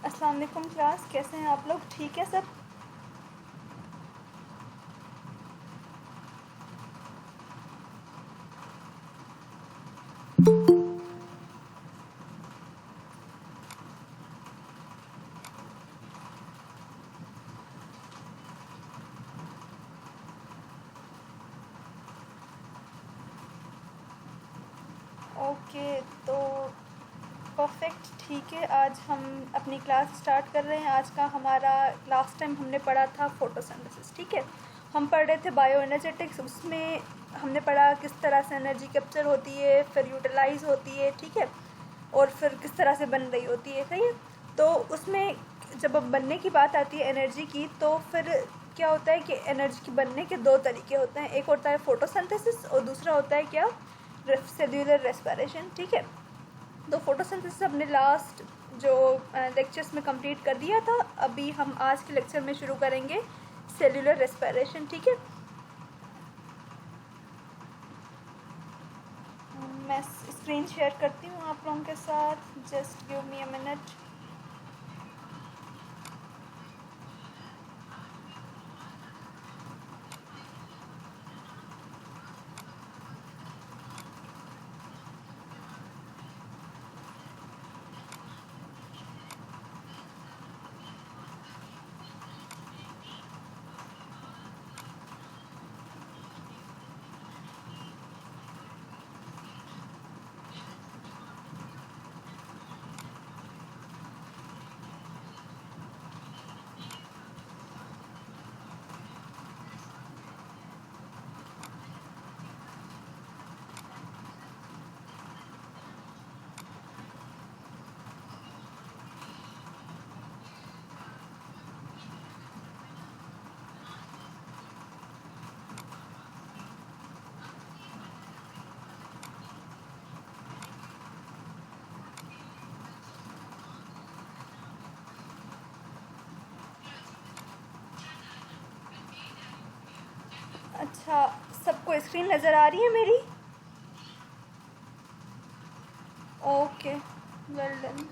अस्सलाम वालेकुम क्लास, कैसे हैं आप लोग? ठीक है सब? ओके, तो परफेक्ट, ठीक है। आज हम अपनी क्लास स्टार्ट कर रहे हैं। आज का हमारा लास्ट टाइम हमने पढ़ा था फोटोसिंथेसिस, ठीक है। हम पढ़ रहे थे बायो एनर्जेटिक्स। उसमें हमने पढ़ा किस तरह से एनर्जी कैप्चर होती है, फिर यूटिलाइज होती है, ठीक है, और फिर किस तरह से बन रही होती है, सही है। तो उसमें जब अब बनने की बात आती है एनर्जी की, तो फिर क्या होता है कि एनर्जी के बनने के दो तरीके होते हैं। एक होता है फोटोसिंथेसिस और दूसरा होता है क्या, सेल्यूलर रेस्पिरेशन, ठीक है। तो फोटोसिंथेसिस हमने लास्ट जो लेक्चर्स में कंप्लीट कर दिया था। अभी हम आज के लेक्चर में शुरू करेंगे सेल्यूलर रेस्पिरेशन, ठीक है। मैं स्क्रीन शेयर करती हूँ आप लोगों के साथ, just give me a minute. अच्छा, सबको स्क्रीन नज़र आ रही है मेरी? Okay, well done.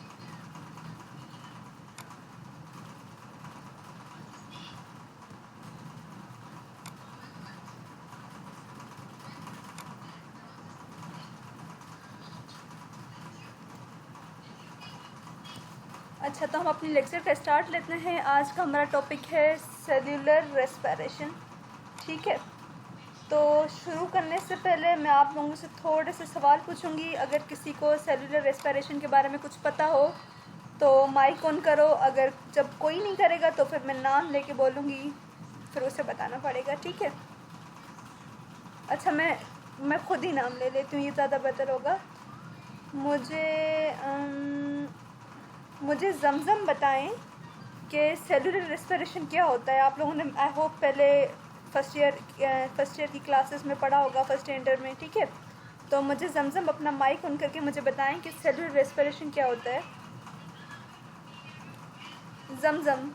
अच्छा, तो हम अपनी लेक्चर का स्टार्ट लेते हैं। आज का हमारा टॉपिक है सेल्यूलर रेस्पिरेशन, ठीक है। तो शुरू करने से पहले मैं आप लोगों से थोड़े से सवाल पूछूंगी। अगर किसी को सेल्यूलर रेस्पिरेशन के बारे में कुछ पता हो तो माइक ऑन करो। अगर जब कोई नहीं करेगा तो फिर मैं नाम लेके बोलूँगी, फिर उसे बताना पड़ेगा, ठीक है। अच्छा, मैं खुद ही नाम ले लेती हूँ, ये ज़्यादा बेहतर होगा। मुझे जमजम बताएं कि सेलुलर रेस्पिरेशन क्या होता है। आप लोगों ने आई होप पहले फर्स्ट ईयर की क्लासेस में पढ़ा होगा, फर्स्ट इंटर में, ठीक है। तो मुझे जमजम अपना माइक ऑन करके मुझे बताएं कि सेलुलर रेस्पिरेशन क्या होता है। जमजम।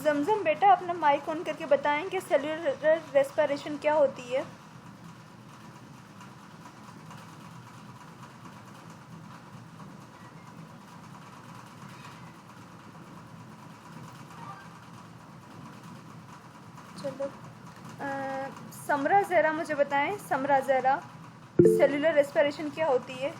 जमजम बेटा, अपना माइक ऑन करके बताएं कि सेलुलर रेस्पिरेशन क्या होती है। चलो, समरा ज़हरा मुझे बताएं, समरा ज़हरा, सेलुलर रेस्पिरेशन क्या होती है।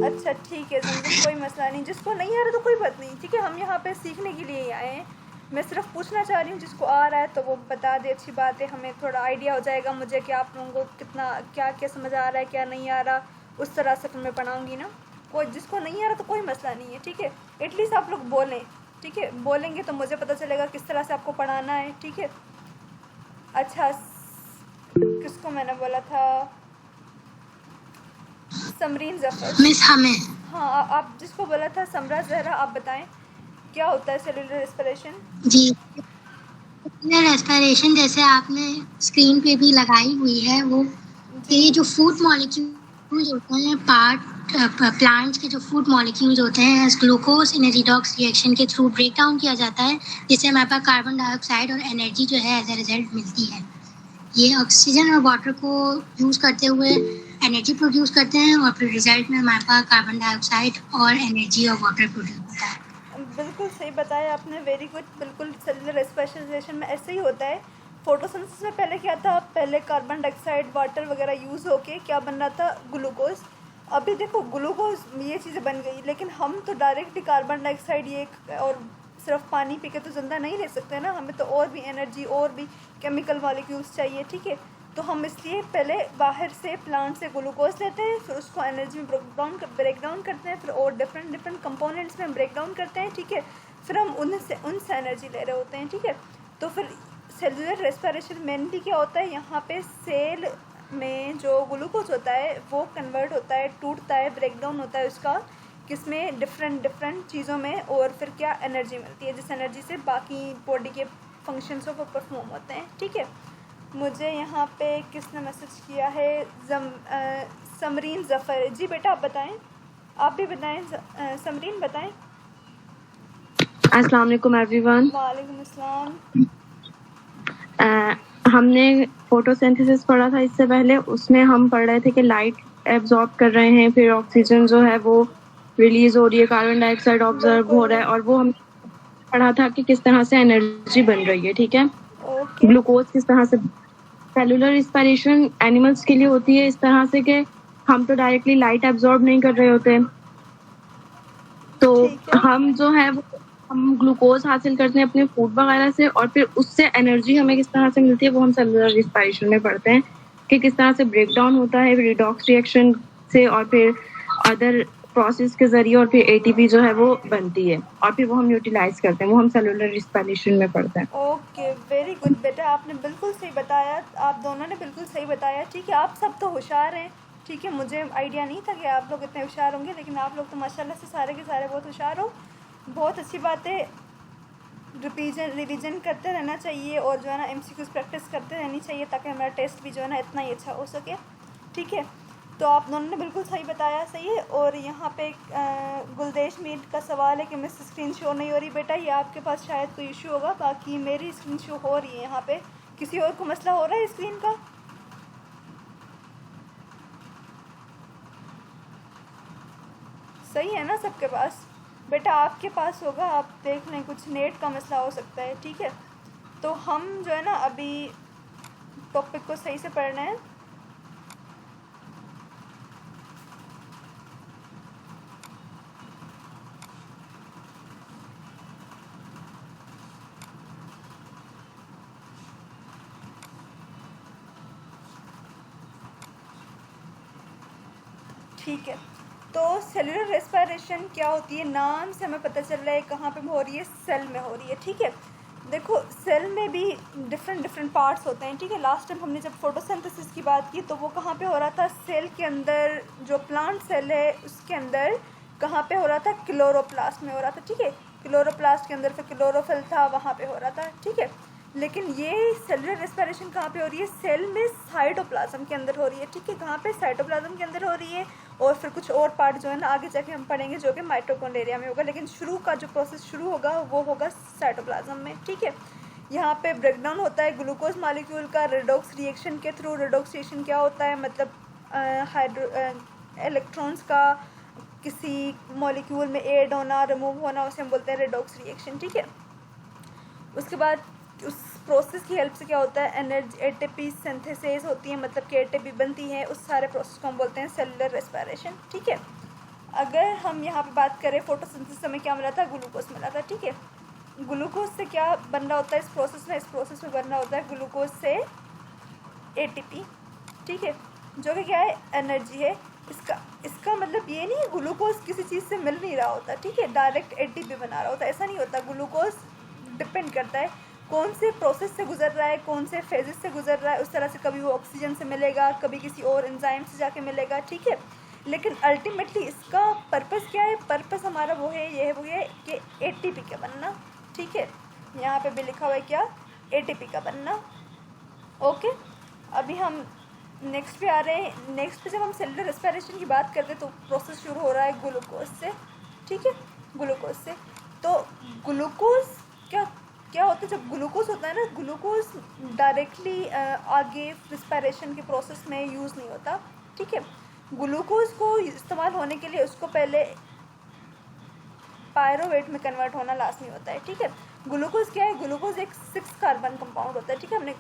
अच्छा ठीक है जमजम, कोई मसला नहीं। जिसको नहीं आ रहा तो कोई बात नहीं, ठीक है। हम यहाँ पे सीखने के लिए ही आए हैं। मैं सिर्फ पूछना चाह रही हूँ, जिसको आ रहा है तो वो बता दे, अच्छी बात है। हमें थोड़ा आइडिया हो जाएगा मुझे कि आप लोगों को कितना क्या क्या समझ आ रहा है, क्या नहीं आ रहा। उस तरह से फिर मैं पढ़ाऊँगी ना। कोई जिसको नहीं आ रहा तो कोई मसला नहीं है, ठीक है। एटलीस्ट आप लोग बोलें, ठीक है। बोलेंगे तो मुझे पता चलेगा किस तरह से आपको पढ़ाना है, ठीक है। अच्छा, किसको मैंने बोला था? समरीन जफ़र मिस हमें। हाँ, आप जिसको बोला था समरा ज़हरा, आप बताएं क्या होता है सेलुलर रेस्पिरेशन। जी, सेलुलर रेस्पिरेशन जैसे आपने स्क्रीन पे भी लगाई हुई है, वो ये जो फूड मॉलिक्यूल होते हैं, पार्ट प्लांट्स के जो फूड मॉलिक्यूल्स होते हैं ग्लूकोज इन रिडॉक्स रिएक्शन के थ्रू ब्रेक डाउन किया जाता है, जिससे हमारे पास कार्बन डाइऑक्साइड और एनर्जी जो है एज ए रिजल्ट मिलती है। ये ऑक्सीजन और वाटर को यूज़ करते हुए एनर्जी प्रोड्यूस करते हैं और फिर रिजल्ट में हमारे पास कार्बन डाइऑक्साइड और एनर्जी और वाटर प्रोड्यूस होता है। बिल्कुल सही बताया आपने, वेरी गुड। बिल्कुल सेलुलर रेस्पिरेशन में ऐसे ही होता है। फोटोसिंथेसिस में पहले क्या था, पहले कार्बन डाइऑक्साइड वाटर वगैरह यूज़ होके क्या बन रहा था, ग्लूकोज। अभी देखो ग्लूकोज ये चीज़ें बन गई, लेकिन हम तो डायरेक्टली कार्बन डाइऑक्साइड ये और सिर्फ पानी पी के तो ज़िंदा नहीं रह सकते ना, हमें तो और भी एनर्जी और भी केमिकल मॉलिक्यूल्स चाहिए, ठीक है। तो हम इसलिए पहले बाहर से प्लांट से ग्लूकोज लेते हैं, फिर उसको एनर्जी में ब्रेक डाउन करते हैं, फिर और डिफरेंट कंपोनेंट्स में ब्रेक डाउन करते हैं, ठीक है। फिर हम उनसे एनर्जी ले रहे होते हैं, ठीक है। तो फिर सेलुलर रेस्पिरेशन मेनली क्या होता है, यहाँ पे सेल में जो ग्लूकोज होता है वो कन्वर्ट होता है, टूटता है, ब्रेक डाउन होता है उसका, किसमें, डिफरेंट चीज़ों में, और फिर क्या एनर्जी मिलती है, जिस एनर्जी से बाकी बॉडी के फंक्शंस वो परफॉर्म होते हैं, ठीक है। मुझे यहाँ पे किसने मैसेज किया है, समरीन ज़फ़र जी। बेटा आप बताएं, आप भी बताएं, समरीन बताएं। अस्सलाम वालेकुम एवरीवन। वालेकुम अस्सलाम। हमने फोटोसिंथेसिस पढ़ा था इससे पहले, उसमें हम पढ़ रहे थे कि लाइट एब्जॉर्ब कर रहे हैं, फिर ऑक्सीजन जो है वो रिलीज हो रही है, कार्बन डाइऑक्साइड ऑब्जर्व हो रहा है, और वो हम पढ़ा था कि किस तरह से एनर्जी बन रही है, ठीक है। ग्लूकोज किस तरह से, सेलुलर रिस्पिरेशन एनिमल्स के लिए होती है इस तरह से कि हम तो डायरेक्टली लाइट एब्जॉर्ब नहीं कर रहे होते, तो हम जो है वो हम ग्लूकोज हासिल करते हैं अपने फूड वगैरह से, और फिर उससे एनर्जी हमें किस तरह से मिलती है वो हम सेलुलर रिस्पिरेशन में पढ़ते हैं कि किस तरह से ब्रेक डाउन होता है रिडॉक्स रिएक्शन से, और फिर अदर प्रोसेस के जरिए, और फिर एटीपी जो है वो बनती है, और फिर वो हम यूटिलाइज करते हैं, वो हम सेलुलर रिस्पिरेशन में पढ़ते हैं। ओके, वेरी गुड बेटा, आपने बिल्कुल सही बताया, आप दोनों ने बिल्कुल सही बताया, ठीक है। आप सब तो होशियार हैं, ठीक है। मुझे आइडिया नहीं था कि आप लोग इतने होशियार होंगे, लेकिन आप लोग तो माशाल्लाह से सारे के सारे बहुत होशियार हो, बहुत अच्छी बात है। रिवीजन करते रहना चाहिए, और जो है ना MCQs प्रैक्टिस करते रहनी चाहिए, ताकि हमारा टेस्ट भी जो है ना इतना ही अच्छा हो सके, ठीक है। तो आप दोनों ने बिल्कुल सही बताया, सही है। और यहाँ पे गुलदेश मीर का सवाल है कि मिस स्क्रीन शो नहीं हो रही। बेटा ये आपके पास शायद कोई इशू होगा, बाकी मेरी स्क्रीन शो हो रही है। यहाँ पे किसी और को मसला हो रहा है स्क्रीन का? सही है ना सबके पास? बेटा आपके पास होगा, आप देख लें, कुछ नेट का मसला हो सकता है, ठीक है। तो हम जो है ना अभी टॉपिक को सही से पढ़ना है। ठीक है, तो सेलुलर रेस्पिरेशन क्या होती है, नाम से हमें पता चल रहा है कहाँ पे हो रही है, सेल में हो रही है, ठीक है। देखो सेल में भी डिफरेंट पार्ट्स होते हैं, ठीक है। लास्ट टाइम हमने जब फोटोसिंथेसिस की बात की तो वो कहाँ पे हो रहा था, सेल के अंदर, जो प्लांट सेल है उसके अंदर कहाँ पे हो रहा था, क्लोरोप्लास्ट में हो रहा था, ठीक है। क्लोरोप्लास्ट के अंदर फिर क्लोरोफिल था, वहाँ पे हो रहा था, ठीक है। लेकिन ये सेलुलर रेस्पिरेशन कहाँ पे हो रही है, सेल में साइटोप्लाज्म के अंदर हो रही है, ठीक है। कहाँ पे, साइटोप्लाज्म के अंदर हो रही है। और फिर कुछ और पार्ट जो है ना आगे जाके हम पढ़ेंगे, जो कि माइटोकॉन्ड्रिया में होगा, लेकिन शुरू का जो प्रोसेस शुरू होगा वो होगा साइटोप्लाज्म में, ठीक है। यहाँ पे ब्रेकडाउन होता है ग्लूकोज मॉलिक्यूल का रिडॉक्स रिएक्शन के थ्रू। रिडॉक्स रिएक्शन क्या होता है, मतलब इलेक्ट्रॉन्स का किसी मॉलिक्यूल में ऐड होना, रिमूव होना, उसे हम बोलते हैं रिडॉक्स रिएक्शन, ठीक है। उसके बाद उस प्रोसेस की हेल्प से क्या होता है, एनर्जी एटीपी सिंथेसिस होती है, मतलब कि एटीपी बनती है, उस सारे प्रोसेस को हम बोलते हैं सेलुलर रेस्पिरेशन, ठीक है। अगर हम यहाँ पे बात करें फोटोसिंथेसिस में क्या मिला था, ग्लूकोज मिला था, ठीक है। ग्लूकोज से क्या बन रहा होता है इस प्रोसेस में बन रहा होता है ग्लूकोज से एटीपी, ठीक है, जो कि क्या है, एनर्जी है। इसका मतलब ये नहीं ग्लूकोज किसी चीज़ से मिल नहीं रहा होता, ठीक है, डायरेक्ट एटीपी बना रहा होता है, ऐसा नहीं होता। ग्लूकोज डिपेंड करता है कौन से प्रोसेस से गुजर रहा है, कौन से फेजेस से गुजर रहा है, उस तरह से कभी वो ऑक्सीजन से मिलेगा, कभी किसी और एंजाइम से जाके मिलेगा, ठीक है। लेकिन अल्टीमेटली इसका पर्पस क्या है, पर्पस हमारा वो है कि एटीपी का बनना, ठीक है। यहाँ पे भी लिखा हुआ है क्या, एटीपी का बनना, ओके। अभी हम नेक्स्ट पे आ रहे हैं। नेक्स्ट पे जब हम सेलुलर रेस्पिरेशन की बात करते हैं तो प्रोसेस शुरू हो रहा है ग्लूकोज से, ठीक है, ग्लूकोज से। तो ग्लूकोज क्या क्या होता है, जब ग्लूकोज होता है ना, ग्लूकोज डायरेक्टली आगे रिस्पिरेशन के प्रोसेस में यूज़ नहीं होता, ठीक है। ग्लूकोज को इस्तेमाल होने के लिए उसको पहले पायरोवेट में कन्वर्ट होना लाजमी होता है, ठीक है। ग्लूकोज क्या है, ग्लूकोज एक 6 कार्बन कंपाउंड होता है, ठीक है। हमने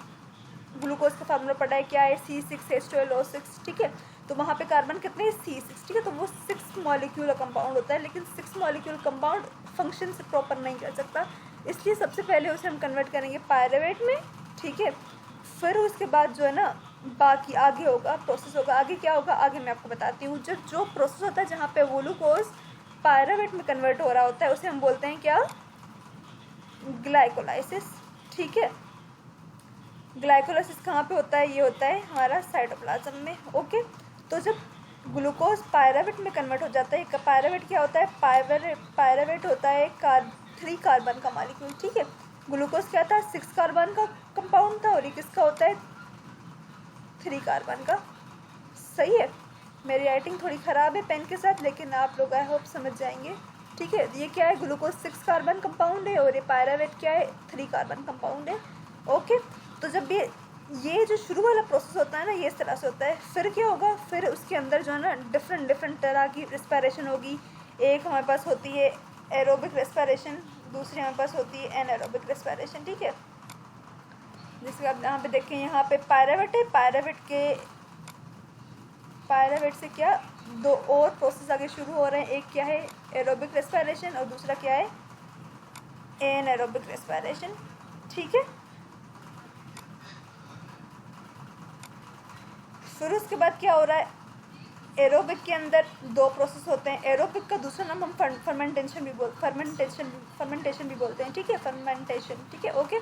ग्लूकोज का फार्मूला पढ़ा है, क्या है, C6H12O6, ठीक है। तो वहाँ पे कार्बन कितने हैं, C6, ठीक है। तो वो 6 मॉलिक्यूल कंपाउंड होता है, लेकिन 6 मॉलिक्यूल कंपाउंड फंक्शन से प्रॉपर नहीं कर सकता, इसलिए सबसे पहले उसे हम कन्वर्ट करेंगे पायरोवेट में, ठीक है। फिर उसके बाद जो है ना बाकी आगे होगा प्रोसेस होगा, आगे क्या होगा आगे मैं आपको बताती हूँ। जो प्रोसेस होता है जहाँ पे ग्लूकोज पायरोवेट में कन्वर्ट हो रहा होता है उसे हम बोलते हैं क्या, ग्लाइकोलाइसिस, ठीक है। ग्लाइकोलाइसिस कहाँ पे होता है, ये होता है हमारा साइटोप्लाज्म में, ओके। तो जब ग्लूकोज पायरोवेट में कन्वर्ट हो जाता है, पायरोवेट क्या होता है, पायरोवेट होता है 3 कार्बन का मॉलिक्यूल, ठीक है। ग्लूकोज क्या था, 6 कार्बन का कंपाउंड था, और ये किसका होता है, 3 कार्बन का, सही है। मेरी राइटिंग थोड़ी ख़राब है पेन के साथ, लेकिन आप लोग आई होप समझ जाएंगे, ठीक है। ये क्या है, ग्लूकोज 6 कार्बन कंपाउंड है, और ये पायरोवेट क्या है, 3 कार्बन कंपाउंड है, ओके। तो जब ये जो शुरू वाला प्रोसेस होता है ना, ये इस तरह से होता है। फिर क्या होगा, फिर उसके अंदर जो है ना डिफरेंट तरह की रेस्पिरेशन होगी। एक हमारे पास होती है एरोबिक रेस्पिरेशन, दूसरी हमारे पास होती है एनारोबिक रेस्पिरेशन, ठीक है। जैसे आप यहाँ पे देखें, यहाँ पे पायरोवेट है, पायरोवेट से क्या 2 और प्रोसेस आगे शुरू हो रहे हैं। एक क्या है, एरोबिक रेस्पिरेशन, और दूसरा क्या है, एनारोबिक रेस्पिरेशन, ठीक है। फिर उसके बाद क्या हो रहा है, एरोबिक के अंदर 2 प्रोसेस होते हैं। एरोबिक का दूसरा नाम हम फर्मेंटेशन भी बोलते हैं, ठीक है, फर्मेंटेशन, ठीक है, ओके।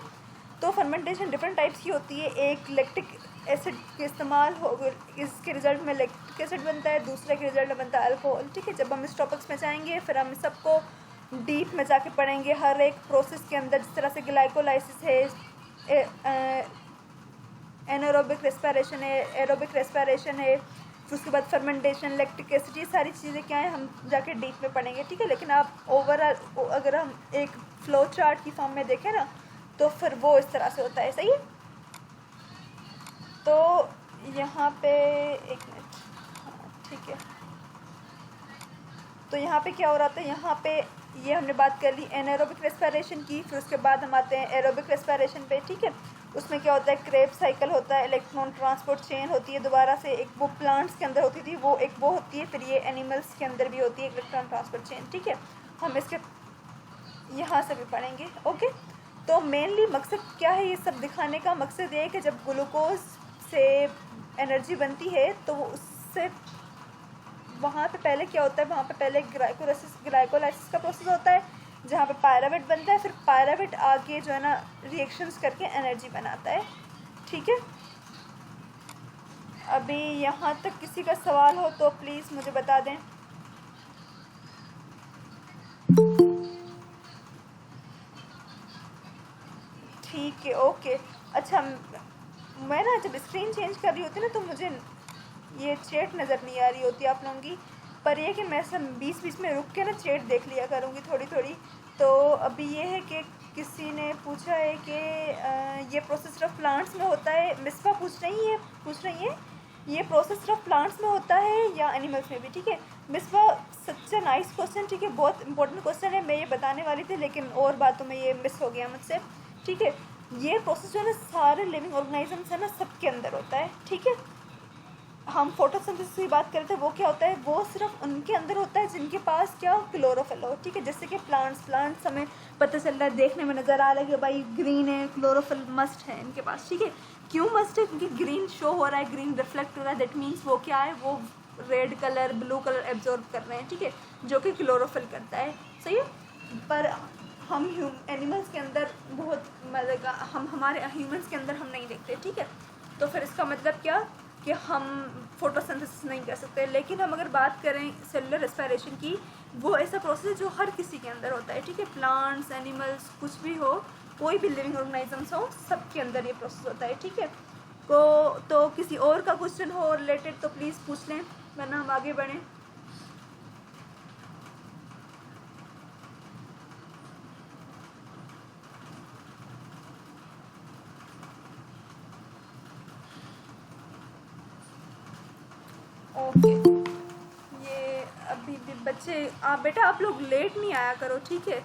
तो फर्मेंटेशन डिफरेंट टाइप्स की होती है। एक लैक्टिक एसिड के इस्तेमाल हो, इसके रिजल्ट में लैक्टिक एसिड बनता है, दूसरे के रिजल्ट में बनता है अल्कोहल, ठीक है। जब हम इस टॉपिक्स में जाएंगे फिर हम सबको डीप में जाके पढ़ेंगे हर एक प्रोसेस के अंदर, जिस तरह से ग्लाइकोलाइसिस है, एनारोबिक रेस्पिरेशन है, एरोबिक रेस्पिरेशन है, फिर उसके बाद फर्मेंटेशन, लैक्टिक एसिड, ये सारी चीज़ें क्या हैं हम जाके डीप में पढ़ेंगे, ठीक है। लेकिन आप ओवरऑल अगर हम एक फ्लो चार्ट की फॉर्म में देखें ना, तो फिर वो इस तरह से होता है, सही है। तो यहाँ पे एक मिनट, ठीक है। तो यहाँ पे क्या हो रहा था, यहाँ पे ये हमने बात कर ली एनारोबिक रेस्पिरेशन की। फिर उसके बाद हम आते हैं एरोबिक रेस्पिरेशन पे, ठीक है। उसमें क्या होता है, क्रेब्स साइकिल होता है, इलेक्ट्रॉन ट्रांसपोर्ट चेन होती है दोबारा से, एक वो प्लांट्स के अंदर होती थी, वो एक वो होती है, फिर ये एनिमल्स के अंदर भी होती है इलेक्ट्रॉन ट्रांसपोर्ट चेन, ठीक है। हम इसके यहाँ से भी पढ़ेंगे, ओके। तो मेनली मकसद क्या है, ये सब दिखाने का मकसद ये है कि जब ग्लूकोज से एनर्जी बनती है तो वो उससे वहाँ पे पहले क्या होता है, वहाँ पे पहले ग्लाइकोलाइसिस का प्रोसेस होता है, जहाँ पे पायरोवेट बनता है। फिर पायरोवेट आगे जो है ना रिएक्शंस करके एनर्जी बनाता है, ठीक है। अभी यहाँ तक किसी का सवाल हो तो प्लीज़ मुझे बता दें। ठीक है, ओके। अच्छा, मैं ना जब स्क्रीन चेंज कर रही होती ना तो मुझे ये चैट नज़र नहीं आ रही होती आप लोगों की, पर ये कि मैं सब बीच में रुक के ना चैट देख लिया करूँगी थोड़ी। तो अभी ये है कि किसी ने पूछा है कि ये प्रोसेस सिर्फ प्लांट्स में होता है, मिसबा पूछ रही है ये प्रोसेस सिर्फ प्लांट्स में होता है या एनिमल्स में भी, ठीक है। मिसबा सच ए नाइस क्वेश्चन, ठीक है, बहुत इंपॉर्टेंट क्वेश्चन है। मैं ये बताने वाली थी लेकिन और बातों में ये मिस हो गया मुझसे, ठीक है। ये प्रोसेस जो है ना सारे लिविंग ऑर्गेनिजम्स है ना सबके अंदर होता है, ठीक है। हम फोटोसिंथेसिस की बात करते हैं, वो क्या होता है, वो सिर्फ उनके अंदर होता है जिनके पास क्या क्लोरोफिल हो, ठीक है। जैसे कि प्लांट्स हमें पता चल रहा है, देखने में नज़र आ रहा है कि भाई ग्रीन है, क्लोरोफिल मस्ट है इनके पास, ठीक है। क्यों मस्ट है, क्योंकि ग्रीन शो हो रहा है, ग्रीन रिफ्लेक्ट हो रहा है, दैट मीन्स वो क्या है, वो red colour blue colour absorb कर रहे हैं, ठीक है, जो कि क्लोरोफिल करता है, सही है। पर हम एनिमल्स के अंदर बहुत मतलब हम हमारे ह्यूमंस के अंदर हम नहीं देखते, ठीक है। तो फिर इसका मतलब क्या कि हम फोटोसिंथेसिस नहीं कर सकते। लेकिन हम अगर बात करें सेलुलर रेस्पिरेशन की, वो ऐसा प्रोसेस है जो हर किसी के अंदर होता है, ठीक है। प्लांट्स, एनिमल्स, कुछ भी हो, कोई भी लिविंग ऑर्गेनिजम्स हो, सबके अंदर ये प्रोसेस होता है, ठीक है। को तो किसी और का क्वेश्चन हो रिलेटेड तो प्लीज़ पूछ लें, वरना हम आगे बढ़ें। ओके, ये अभी भी बच्चे बेटा आप लोग लेट नहीं आया करो, ठीक है।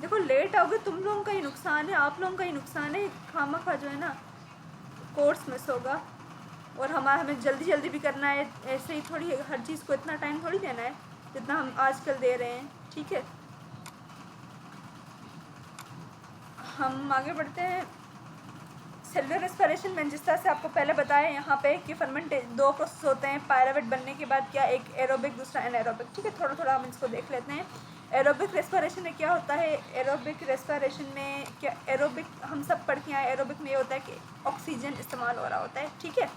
देखो लेट आओगे तुम लोगों का ही नुकसान है, आप लोगों का ही नुकसान है, खामखा जो है ना कोर्स मिस होगा। और हमें जल्दी जल्दी भी करना है, ऐसे ही थोड़ी हर चीज़ को इतना टाइम थोड़ी देना है जितना हम आजकल दे रहे हैं, ठीक है। हम आगे बढ़ते हैं। सेलुलर रेस्पिरेशन में जिस तरह से आपको पहले बताया यहाँ पे कि फर्मेंटेशन 2 प्रोसेस होते हैं पायरावेट बनने के बाद, क्या एक एरोबिक दूसरा एनारोबिक, ठीक है। थोड़ा थोड़ा हम इसको देख लेते हैं। एरोबिक रेस्पिरेशन में क्या होता है, एरोबिक रेस्पिरेशन में क्या, एरोबिक हम सब पढ़ के आए, एरोबिक में ये होता है कि ऑक्सीजन इस्तेमाल हो रहा होता है, ठीक है।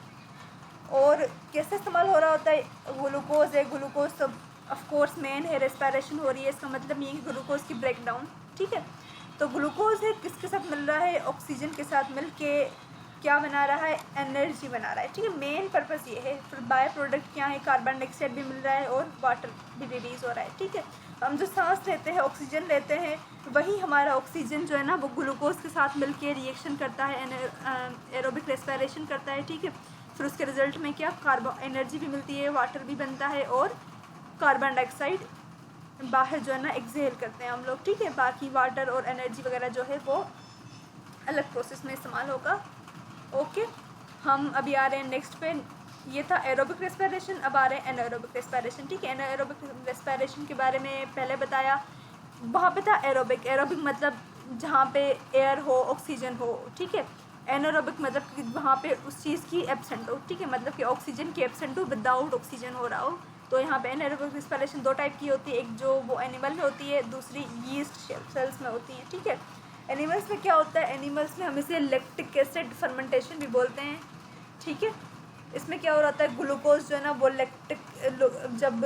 और कैसे इस्तेमाल हो रहा होता है, ग्लूकोज है, ग्लूकोज तो ऑफकोर्स मेन है, रेस्पिरेशन हो रही है, इसका मतलब ये है ग्लूकोज की ब्रेकडाउन, ठीक है। तो ग्लूकोज है किसके साथ मिल रहा है, ऑक्सीजन के साथ मिल के क्या बना रहा है, एनर्जी बना रहा है, ठीक है। मेन पर्पस ये है। फिर बाय प्रोडक्ट क्या है, कार्बन डाइऑक्साइड भी मिल रहा है और वाटर भी रिलीज़ हो रहा है, ठीक है। हम जो सांस लेते हैं, ऑक्सीजन लेते हैं, वही हमारा ऑक्सीजन जो है ना वो ग्लूकोज के साथ मिल के रिएक्शन करता है, एरोबिक रेस्पिरेशन करता है, ठीक है। फिर उसके रिजल्ट में क्या, कार्बन एनर्जी भी मिलती है, वाटर भी बनता है और कार्बन डाइऑक्साइड बाहर जो है ना एक्सहेल करते हैं हम लोग, ठीक है। बाकी वाटर और एनर्जी वगैरह जो है वो अलग प्रोसेस में इस्तेमाल होगा। ओके, हम अभी आ रहे हैं नेक्स्ट पे। ये था एरोबिक रेस्पिरेशन, अब आ रहे हैं एनाएरोबिक रेस्पिरेशन, ठीक है। एनाएरोबिक रेस्पिरेशन के बारे में पहले बताया, वहाँ पे था एरोबिक। एरोबिक मतलब जहाँ पे एयर हो, ऑक्सीजन हो, ठीक है। एनाएरोबिक मतलब कि वहाँ पे उस चीज़ की एब्सेंट हो, ठीक है, मतलब कि ऑक्सीजन की एब्सेंट हो, विदाउट ऑक्सीजन हो रहा हो। तो यहाँ पे एनाएरोबिक रेस्पिरेशन 2 टाइप की होती है, एक जो वो एनिमल में होती है, दूसरी यीस्ट सेल्स में होती है, ठीक है। एनिमल्स में क्या होता है, एनिमल्स में हम इसे लैक्टिक एसिड फर्मेंटेशन भी बोलते हैं, ठीक है। इसमें क्या हो रहा है, ग्लूकोज जो है ना वो लैक्टिक जब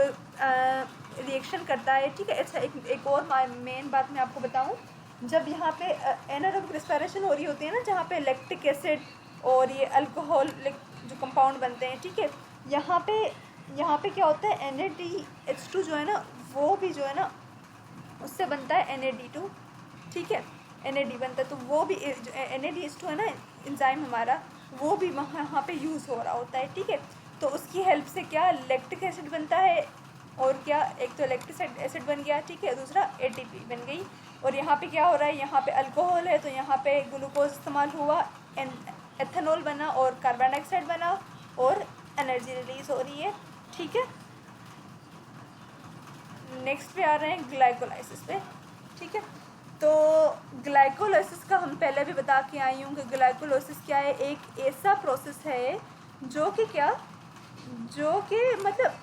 रिएक्शन करता है, ठीक है। अच्छा, एक और मेन बात मैं आपको बताऊं, जब यहाँ पे एनाएरोबिक रेस्पिरेशन हो रही होती है ना, जहाँ पे लैक्टिक एसिड और ये अल्कोहल जो कंपाउंड बनते हैं, ठीक है, यहाँ पे क्या होता है, NaDH2 जो है ना वो भी जो है ना उससे बनता है NAD2, ठीक है। NAD बनता है, तो वो भी NADH2 है ना एंजाइम हमारा, वो भी वहाँ पे यूज़ हो रहा होता है, ठीक है। तो उसकी हेल्प से क्या लैक्टिक एसिड बनता है, और क्या एक तो लैक्टिक एसिड बन गया, ठीक है, दूसरा ATP बन गई। और यहाँ पे क्या हो रहा है, यहाँ पे अल्कोहल है तो यहाँ पे ग्लूकोज इस्तेमाल हुआ, एथेनॉल बना और कार्बन डाइऑक्साइड बना और एनर्जी रिलीज़ हो रही है, ठीक है। नेक्स्ट पे आ रहे हैं ग्लाइकोलाइसिस पे, ठीक है। तो ग्लाइकोलाइसिस का हम पहले भी बता के आई हूँ कि ग्लाइकोलाइसिस क्या है, एक ऐसा प्रोसेस है जो कि क्या, जो कि मतलब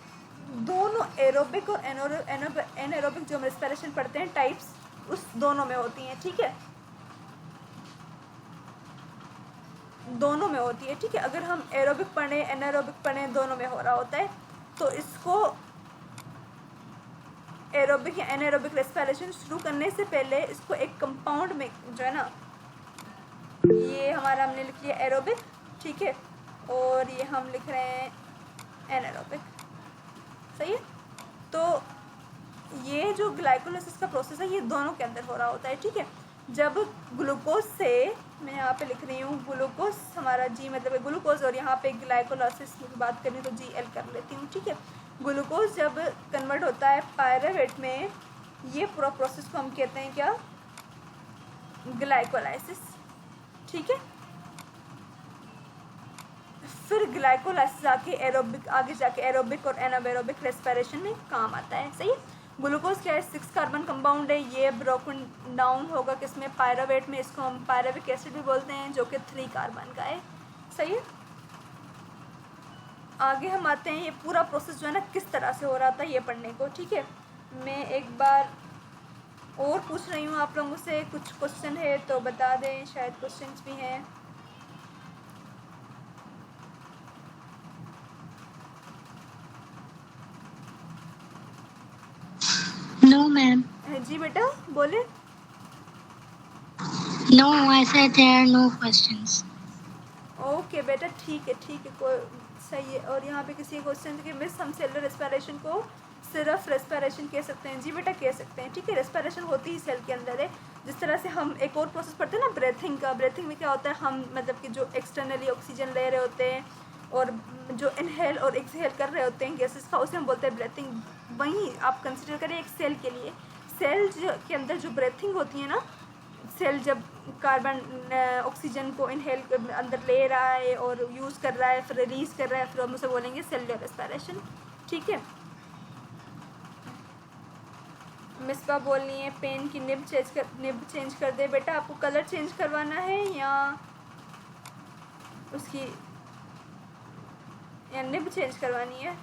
दोनों एरोबिक और एनाएरोबिक जो हम रेस्पिरेशन पढ़ते हैं टाइप्स, उस दोनों में होती हैं, ठीक है, दोनों में होती है, ठीक है। अगर हम एरोबिक पढ़ें, एनाएरोबिक पढ़ें, दोनों में हो रहा होता है, तो इसको एरोबिक या एनाएरोबिक रेस्पिरेशन शुरू करने से पहले इसको एक कंपाउंड में जो है ना, ये हमारा हमने लिख लिया एरोबिक, ठीक है, और ये हम लिख रहे हैं एनाएरोबिक, सही है। तो ये जो ग्लाइकोलाइसिस का प्रोसेस है ये दोनों के अंदर हो रहा होता है, ठीक है। जब ग्लूकोज से, मैं यहाँ पे लिख रही हूँ ग्लूकोज, हमारा G मतलब ग्लूकोज, और यहाँ पे ग्लाइकोलाइसिस की बात करें तो Gl कर लेती हूँ, ठीक है। ग्लूकोज जब कन्वर्ट होता है पायरावेट में, ये पूरा प्रोसेस को हम कहते हैं क्या, ग्लाइकोलाइसिस, ठीक है। फिर ग्लाइकोलाइसिस आगे जाके एरोबिक और एनाएरोबिक रेस्पिरेशन में काम आता है, सही है। ग्लूकोज क्या है, 6 कार्बन कंपाउंड है, ये ब्रोकन डाउन होगा किसमें, पायरावेट में, इसको हम पायराविक एसिड भी बोलते हैं, जो कि 3 कार्बन का है, सही है। आगे हम आते हैं, ये पूरा प्रोसेस जो है ना किस तरह से हो रहा था ये पढ़ने को, ठीक है। मैं एक बार और पूछ रही हूँ आप लोगों से, कुछ क्वेश्चन है तो बता दें, शायद क्वेश्चंस भी हैं। No ma'am. जी बेटा बोले। No, I said there are no questions. Okay बेटा ठीक है कोई सही है। और यहाँ पे किसी क्वेश्चन कि मिस हम सेलुलर रेस्पिरेशन को सिर्फ रेस्पिरेशन कह सकते हैं? जी बेटा कह सकते हैं, ठीक है। रेस्पिरेशन होती ही सेल के अंदर है। जिस तरह से हम एक और प्रोसेस पढ़ते हैं ना ब्रेथिंग का, ब्रेथिंग में क्या होता है, हम मतलब कि जो एक्सटर्नली ऑक्सीजन ले रहे होते हैं और जो इनहेल और एक्सहेल कर रहे होते हैं गैसेस का, उसे हम बोलते हैं ब्रेथिंग। वहीं आप कंसिडर करें एक सेल के लिए, सेल के अंदर जो ब्रेथिंग होती है ना, सेल जब कार्बन ऑक्सीजन को इनहेल अंदर ले रहा है और यूज़ कर रहा है, फिर रिलीज़ कर रहा है, फिर हम उसे बोलेंगे सेलुलर रेस्पिरेशन, ठीक है। मिसबा बोलनी है पेन की निब चेंज कर दे। बेटा आपको कलर चेंज करवाना है या उसकी या निब चेंज करवानी है?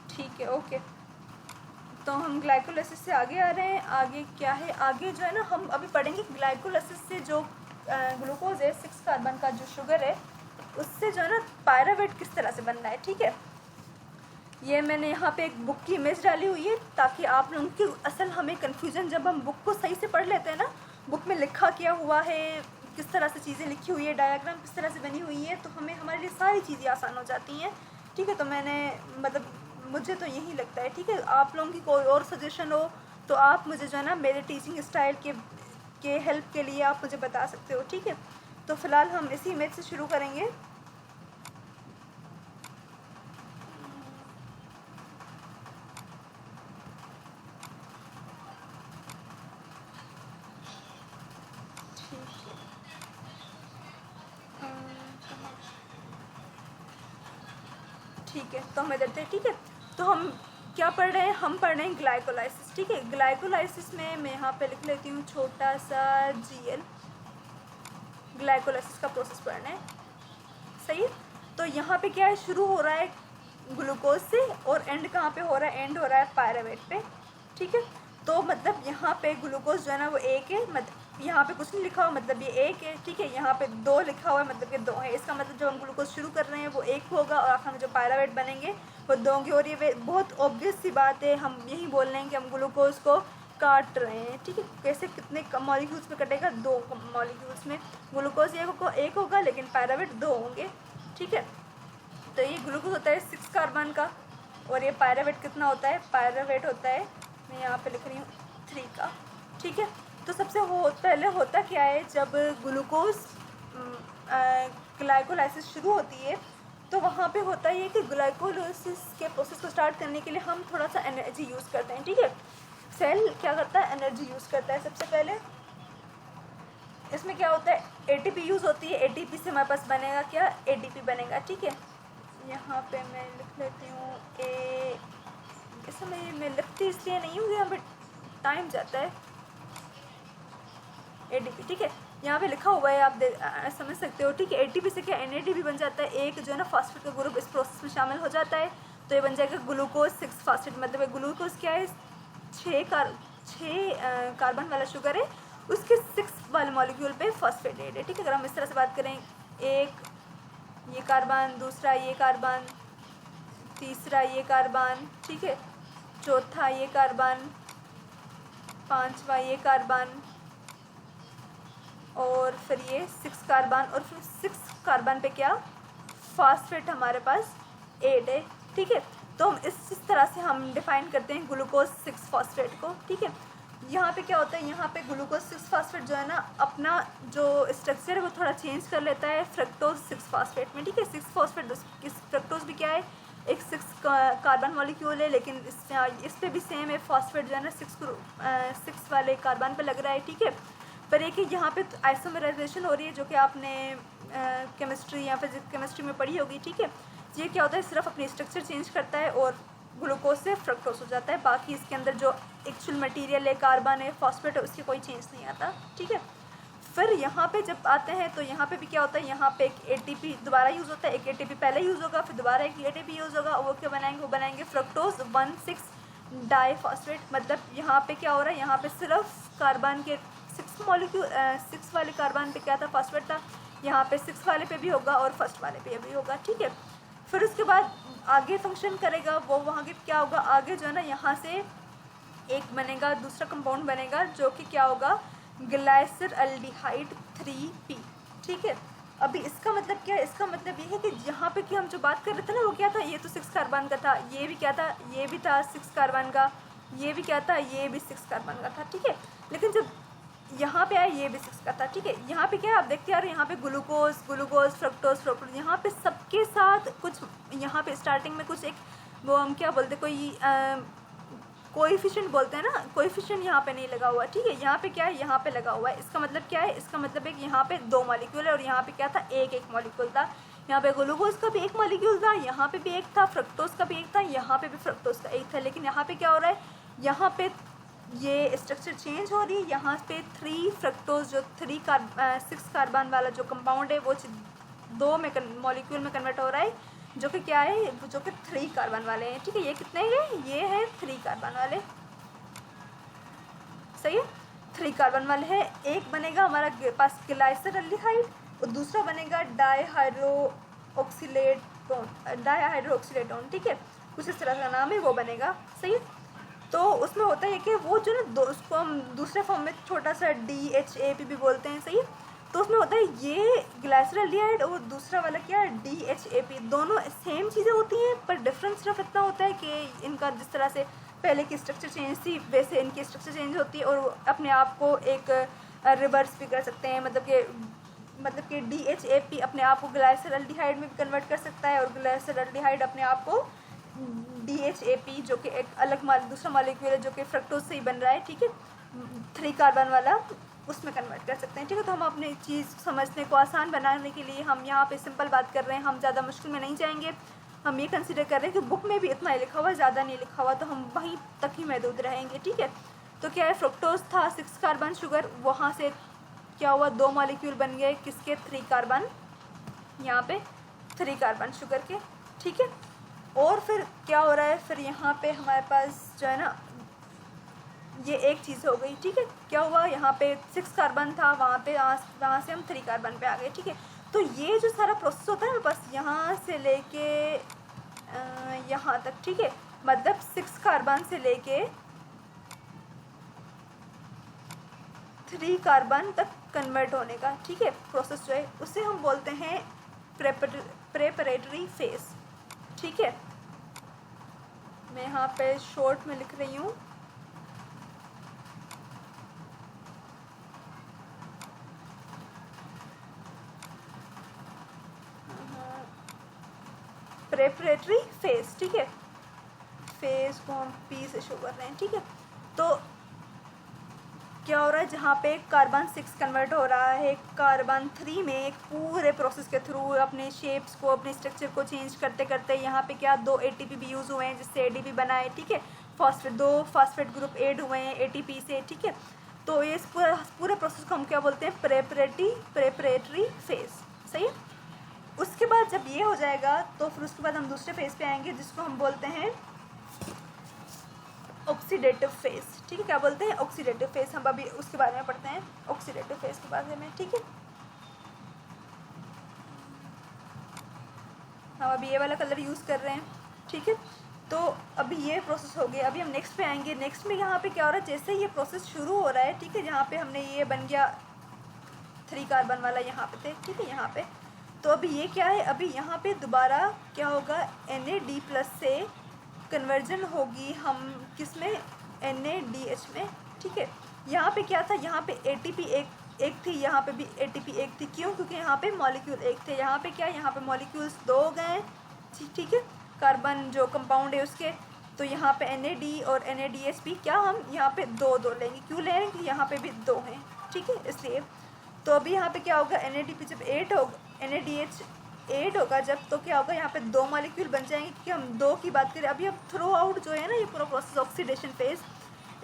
ठीक है ओके। तो हम ग्लाइकोलाइसिस से आगे आ रहे हैं। आगे क्या है, आगे जो है ना हम अभी पढ़ेंगे ग्लाइकोलाइसिस से जो ग्लूकोज है 6 कार्बन का जो शुगर है, उससे जो है ना पायरावेट किस तरह से बनना है, ठीक है। ये मैंने यहाँ पे एक बुक की इमेज डाली हुई है ताकि आप लोगों की असल हमें कन्फ्यूज़न, जब हम बुक को सही से पढ़ लेते हैं ना, बुक में लिखा क्या हुआ है, किस तरह से चीज़ें लिखी हुई है, डायग्राम किस तरह से बनी हुई है, तो हमें हमारे लिए सारी चीज़ें आसान हो जाती हैं, ठीक है। तो मैंने मतलब मुझे तो यही लगता है, ठीक है। आप लोगों की कोई और सजेशन हो तो आप मुझे जो है ना मेरे टीचिंग स्टाइल के हेल्प के लिए आप मुझे बता सकते हो, ठीक है। तो फ़िलहाल हम इसी इमेज से शुरू करेंगे। ठीक है तो हमें देते हैं, ठीक है। तो हम क्या पढ़ रहे हैं, हम पढ़ रहे हैं ग्लाइकोलाइसिस, ठीक है। ग्लाइकोलाइसिस में मैं यहाँ पे लिख लेती हूँ छोटा सा GL, ग्लाइकोलाइसिस का प्रोसेस पढ़ना है, सही है। तो यहाँ पे क्या है, शुरू हो रहा है ग्लूकोज से और एंड कहाँ पे हो रहा है, एंड हो रहा है पायरावेट पे, ठीक है। तो मतलब यहाँ पे ग्लूकोज जो है ना वो एक है, मतलब यहाँ पे कुछ नहीं लिखा हुआ मतलब ये एक है, ठीक है। यहाँ पे 2 लिखा हुआ है मतलब ये 2 है। इसका मतलब जब हम ग्लूकोज शुरू कर रहे हैं वो एक होगा और आखिर में जो पायरावेट बनेंगे वो 2 होंगे। और ये बहुत ऑब्वियस सी बात है, हम यही बोल रहे हैं कि हम ग्लूकोज को काट रहे हैं, ठीक है। कैसे, कितने मॉलिक्यूल्स में कटेगा, 2 मॉलिक्यूल्स में। ग्लूकोज एक होगा लेकिन पायरावेट 2 होंगे, ठीक है। तो ये ग्लूकोज होता है 6 कार्बन का और ये पायरावेट कितना होता है, पायरावेट होता है, मैं यहाँ पे लिख रही हूँ 3 का, ठीक है। तो सबसे पहले होता क्या है, जब ग्लूकोज ग्लाइकोलाइसिस शुरू होती है तो वहाँ पे होता है कि ग्लाइकोलाइसिस के प्रोसेस को स्टार्ट करने के लिए हम थोड़ा सा एनर्जी यूज़ करते हैं, ठीक है। सेल क्या करता है, एनर्जी यूज़ करता है। सबसे पहले इसमें क्या होता है, ATP यूज़ होती है। ATP से हमारे पास बनेगा क्या, ADP बनेगा, ठीक है। यहाँ पे मैं लिख लेती हूँ इस समय मैं लिखती इसलिए नहीं हूँ, यहाँ पे टाइम जाता है, ADP, ठीक है। यहाँ पे लिखा हुआ है, आप समझ सकते हो, ठीक है। ATP से क्या NADP बन जाता है, एक जो है ना फास्फेट का ग्रुप इस प्रोसेस में शामिल हो जाता है, तो ये बन जाएगा ग्लूकोज 6 फास्फेट। मतलब ग्लूकोज क्या है, 6 कार्बन वाला शुगर है, उसके 6 वाले मॉलिक्यूल पे फॉस्फेटेड है, ठीक है। अगर हम इस तरह से बात करें, एक ये कार्बन, दूसरा ये कार्बन, तीसरा ये कार्बन, ठीक है, चौथा ये कार्बन, 5वां ये कार्बन और फिर ये 6 कार्बन और फिर 6 कार्बन पे क्या, फास्फेट हमारे पास 8 है, ठीक है। तो हम इस तरह से हम डिफाइन करते हैं ग्लूकोज 6 फास्फेट को, ठीक है। यहाँ पे क्या होता है, यहाँ पे ग्लूकोज 6 फास्फेट जो है ना अपना जो स्ट्रक्चर है वो थोड़ा चेंज कर लेता है फ्रक्टोज 6 फास्फेट में, ठीक है। 6 फास्फेट फ्रक्टोज भी क्या है, एक 6 कार्बन मॉलिक्यूल है, लेकिन इस पे भी सेम है, फास्फेट जो है ना 6 वाले कार्बन पे लग रहा है, ठीक है। पर एक यहाँ पे आइसोमराइजेशन हो रही है जो कि आपने केमिस्ट्री या फिजिक्स केमिस्ट्री में पढ़ी होगी, ठीक है। ये क्या होता है, सिर्फ अपनी स्ट्रक्चर चेंज करता है और ग्लूकोज से फ्रक्टोज हो जाता है, बाकी इसके अंदर जो एक्चुअल मटेरियल है, कार्बन है, फॉस्फेट है, उसके कोई चेंज नहीं आता, ठीक है। फिर यहाँ पे जब आते हैं तो यहाँ पे भी क्या होता है, यहाँ पे एक ATP दोबारा यूज़ होता है, एक ATP पहले यूज़ होगा, फिर दोबारा एक ATP यूज़ होगा, वो क्या बनाएंगे, वो बनाएंगे फ्रक्टोज 1,6 डाईफॉस्फेट। मतलब यहाँ पे क्या हो रहा है, यहाँ पे सिर्फ कार्बन के 6 मॉलिक्यूल 6 वाले कार्बन पे क्या था, फॉस्फेट था, यहाँ पे 6 वाले पे भी होगा और फर्स्ट वाले पे भी होगा, ठीक है। फिर उसके बाद आगे फंक्शन करेगा वो वहाँ के क्या होगा, आगे जो है ना यहाँ से एक बनेगा, दूसरा कंपाउंड बनेगा जो कि क्या होगा, ग्लाइसरल्डिहाइड 3p, ठीक है। अभी इसका मतलब क्या है, इसका मतलब ये है कि यहाँ पे कि हम जो बात कर रहे थे ना वो क्या था, ये तो 6 कार्बन का था, ये भी क्या था, ये भी था 6 कार्बन का, ये भी क्या था, ये भी 6 कार्बन का था, ठीक है। लेकिन जब यहाँ पे आया ये भी 6 का था, ठीक है। यहाँ पे क्या है आप देखते हैं यार, यहाँ पे ग्लूकोज ग्लूकोज, फ्रक्टोज फ्रक्टोज, यहाँ पे सबके साथ कुछ, यहाँ पे स्टार्टिंग में कुछ एक वो हम क्या बोलते कोई कोएफिशिएंट बोलते हैं ना, कोएफिशिएंट यहाँ पे नहीं लगा हुआ, ठीक है। यहाँ पे क्या है, यहाँ पे लगा हुआ है। इसका मतलब क्या है, इसका मतलब एक यहाँ पे 2 मॉलिक्यूल है और यहाँ पे क्या था, एक मॉलिक्यूल था। यहाँ पे ग्लूकोज का भी 1 मॉलिक्यूल था, यहाँ पे भी 1 था, फ्रक्टोज का भी 1 था, यहाँ पे भी फ्रक्टोज का 1 था। लेकिन यहाँ पे क्या हो रहा है, यहाँ पे ये स्ट्रक्चर चेंज हो रही है। यहाँ पे 3 फ्रक्टोज जो 6 कार्बन वाला जो कंपाउंड है वो 2 में मॉलिक्यूल में कन्वर्ट हो रहा है, जो कि क्या है, जो कि 3 कार्बन वाले हैं, ठीक है। ये कितने हैं, ये है 3 कार्बन वाले, सही है, 3 कार्बन वाले हैं। एक बनेगा हमारा पास ग्लाइसरल्डिहाइड और दूसरा बनेगा डायहाइड्रोक्सिलेटोन, ठीक है, कुछ इस तरह का नाम है, वो बनेगा, सही है। तो उसमें होता है कि वो जो ना उसको हम दूसरे फॉर्म में छोटा सा DHAP भी बोलते हैं, सही है। तो उसमें होता है ये ग्लाइसरल्डिहाइड और दूसरा वाला क्या है, DHAP, दोनों सेम चीज़ें होती हैं पर डिफरेंस सिर्फ इतना होता है कि इनका जिस तरह से पहले की स्ट्रक्चर चेंज थी वैसे इनकी स्ट्रक्चर चेंज होती है और अपने आप को एक रिवर्स भी कर सकते हैं, मतलब कि DHAP अपने आप को ग्लाइसरल्डिहाइड में भी कन्वर्ट कर सकता है और ग्लाइसरल्डिहाइड अपने आप को DHAP जो कि एक अलग दूसरा मॉलिक्यूल है जो कि फ्रक्टोज से ही बन रहा है, ठीक है, 3 कार्बन वाला, उसमें कन्वर्ट कर सकते हैं, ठीक है। तो हम अपनी चीज़ समझने को आसान बनाने के लिए हम यहाँ पे सिंपल बात कर रहे हैं, हम ज़्यादा मुश्किल में नहीं जाएंगे। हम ये कंसिडर कर रहे हैं कि बुक में भी इतना ही लिखा हुआ, ज़्यादा नहीं लिखा हुआ, तो हम वहीं तक ही महदूद रहेंगे, ठीक है। तो क्या है, फ्रक्टोज था 6 कार्बन शुगर, वहाँ से क्या हुआ, 2 मॉलिक्यूल बन गए किसके, 3 कार्बन, यहाँ पे 3 कार्बन शुगर के, ठीक है। और फिर क्या हो रहा है, फिर यहाँ पे हमारे पास जो है ना ये एक चीज़ हो गई, ठीक है। क्या हुआ, यहाँ पे 6 कार्बन था, वहाँ से हम 3 कार्बन पे आ गए, ठीक है। तो ये जो सारा प्रोसेस होता है मेरे पास यहाँ से लेके यहाँ तक, ठीक है, मतलब 6 कार्बन से लेके 3 कार्बन तक कन्वर्ट होने का, ठीक है, प्रोसेस जो है उसे हम बोलते हैं प्रेपरेटरी फेज, ठीक है। मैं यहाँ पे शॉर्ट में लिख रही हूँ, प्रेपरेटरी फेज, ठीक है, फेज को हम P से शो कर रहे हैं, ठीक है। तो क्या हो रहा है, जहाँ पे कार्बन 6 कन्वर्ट हो रहा है कार्बन 3 में, एक पूरे प्रोसेस के थ्रू अपने शेप्स को, अपने स्ट्रक्चर को चेंज करते करते यहाँ पे क्या 2 ATP भी यूज़ हुए हैं जिससे ADP बना है, ठीक है, दो फॉस्फेट ग्रुप ऐड हुए हैं ATP से, ठीक है। तो ये पूरे प्रोसेस को हम क्या बोलते हैं, प्रेपरेटरी फेज, सही है। उसके बाद जब ये हो जाएगा तो फिर उसके बाद हम दूसरे फेज पे आएंगे जिसको हम बोलते हैं ऑक्सीडेटिव फेज, ठीक है। क्या बोलते हैं, ऑक्सीडेटिव फेज, हम अभी उसके बारे में पढ़ते हैं, ऑक्सीडेटिव फेज के बारे में, ठीक है। हम अभी ये वाला कलर यूज़ कर रहे हैं, ठीक है। तो अभी ये प्रोसेस हो गया, अभी हम नेक्स्ट पे आएंगे। नेक्स्ट में यहाँ पे क्या हो रहा है, जैसे ये प्रोसेस शुरू हो रहा है, ठीक है, जहाँ पे हमने ये बन गया 3 कार्बन वाला यहाँ पे थे, ठीक है, यहाँ पे। तो अभी ये क्या है, अभी यहाँ पे दोबारा क्या होगा, NAD+ से कन्वर्जन होगी हम किस में, NADH में, ठीक है। यहाँ पे क्या था, यहाँ पे ATP एक थी, यहाँ पे भी ATP एक थी, क्यों, क्योंकि यहाँ पे मॉलिक्यूल एक थे, यहाँ पे क्या, यहाँ पे मॉलिक्यूल्स 2 हो गए, ठीक है, कार्बन जो कंपाउंड है उसके। तो यहाँ पे NAD और NADH भी क्या हम यहाँ पे 2 लेंगे, क्यों ले रहे हैं, क्योंकि यहाँ पे भी 2 हैं, ठीक है, इसलिए। तो अभी यहाँ पे क्या होगा, NADP जब 8 होगा, NADH 8 होगा जब, तो क्या होगा, यहाँ पे 2 मॉलिक्यूल बन जाएंगे, क्योंकि हम 2 की बात करें। अभी अब थ्रू आउट जो है ना ये पूरा प्रोसेस ऑक्सीडेशन फेज,